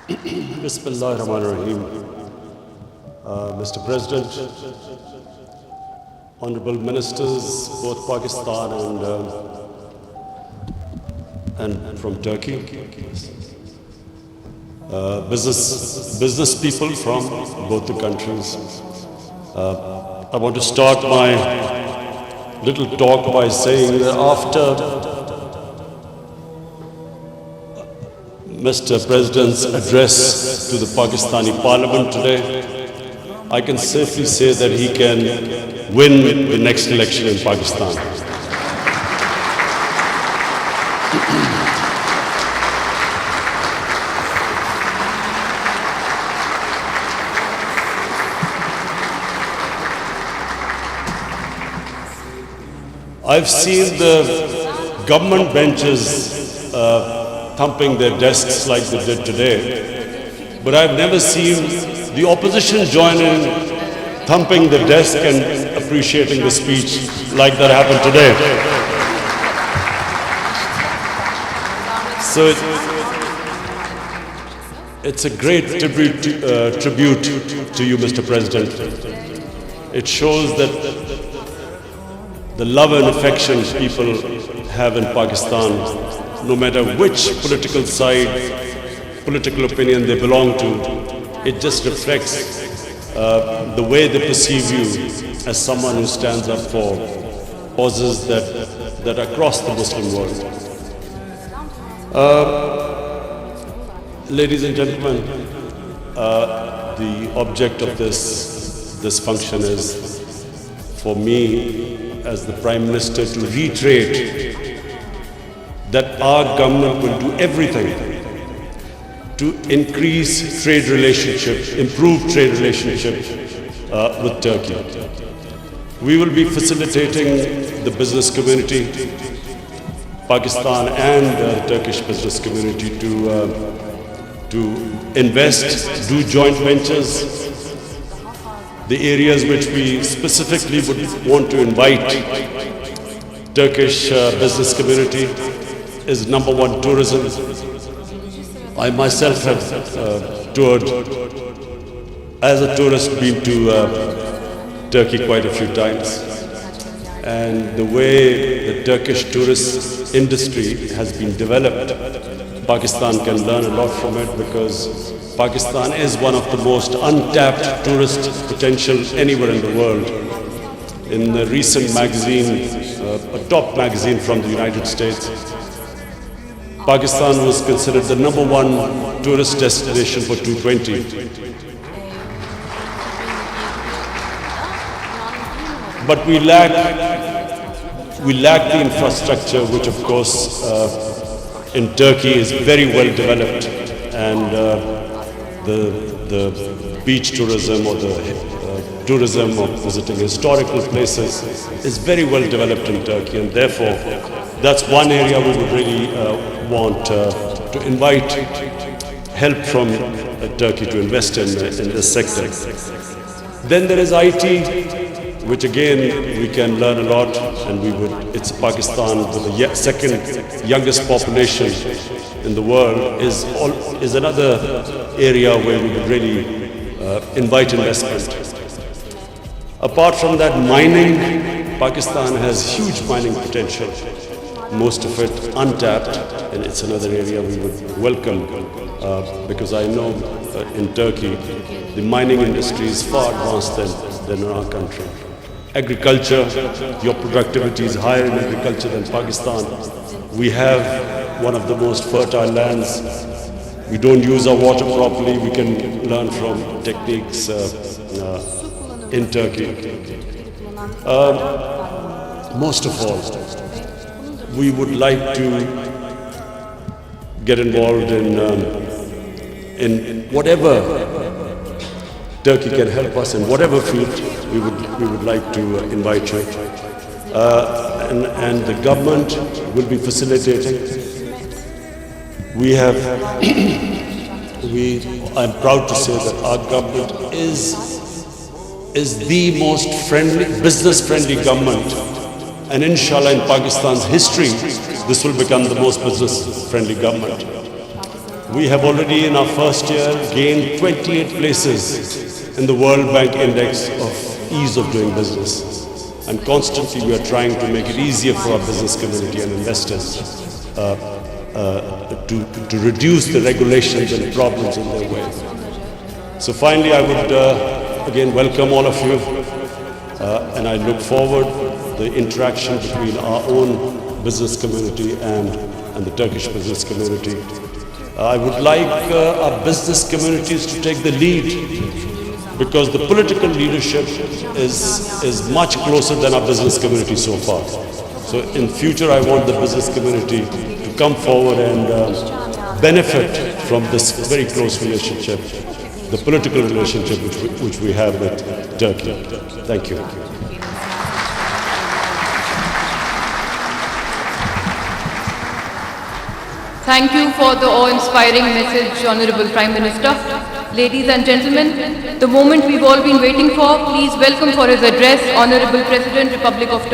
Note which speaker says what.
Speaker 1: Bismillahirrahmanirrahim. Mr. President, Honorable Ministers, both Pakistan and from Turkey, business people from both the countries. I want to start my little talk by saying that after Mr. President's address to the Pakistani Parliament today, I can safely say that he can win the next election in Pakistan. I've seen the government benches thumping their desks like they did today, but I've never seen the opposition join in thumping the desk and appreciating the speech like that happened today. So it's a great tribute to you, Mr. President. It shows that the love and affection people have in Pakistan, no matter which political side, political opinion they belong to, it just reflects the way they perceive you as someone who stands up for causes that are across the Muslim world. Ladies and gentlemen, the object of this function is for me as the Prime Minister to reiterate that our government will do everything to increase trade relationship, improve trade relationship with Turkey. We will be facilitating the business community, Pakistan and the Turkish business community to invest, do joint ventures. The areas which we specifically would want to invite Turkish business community is number one, tourism. I myself have toured as a tourist, been to Turkey quite a few times. And the way the Turkish tourist industry has been developed, Pakistan can learn a lot from it, because Pakistan is one of the most untapped tourist potential anywhere in the world. In the recent magazine, a top magazine from the United States, Pakistan was considered the number one tourist destination for 2020. But we lack the infrastructure, which of course in Turkey is very well developed, and the beach tourism or the tourism of visiting historical places is very well developed in Turkey, and therefore that's one area we would really want to invite help from Turkey to invest in this sector. Then there is IT, which again we can learn a lot, and it's Pakistan with the second youngest population in the world is another area where we would really invite investment. Apart from that, mining, Pakistan has huge mining potential, most of it untapped, and it's another area we would welcome, because I know in Turkey the mining industry is far advanced than in our country. Agriculture, your productivity is higher in agriculture than Pakistan. We have one of the most fertile lands. We don't use our water properly. We can learn from techniques in Turkey. Most of all, we would like to get involved in whatever Turkey can help us in whatever field. We would like to invite you, and the government will be facilitating. I'm proud to say that our government is the most business-friendly government, and inshallah in Pakistan's history, this will become the most business-friendly government. We have already in our first year gained 28 places in the World Bank Index of Ease of Doing Business. And constantly we are trying to make it easier for our business community and investors to reduce the regulations and problems in their way. So finally I would again welcome all of you and I look forward the interaction between our own business community and the Turkish business community. I would like our business communities to take the lead, because the political leadership is much closer than our business community so far. So in future I want the business community to come forward and benefit from this very close relationship, the political relationship which we have with Turkey. Thank you.
Speaker 2: Thank you for the awe-inspiring message, Honorable Prime Minister. Ladies and gentlemen, the moment we've all been waiting for, please welcome for his address, Honorable President, Republic of Turkey.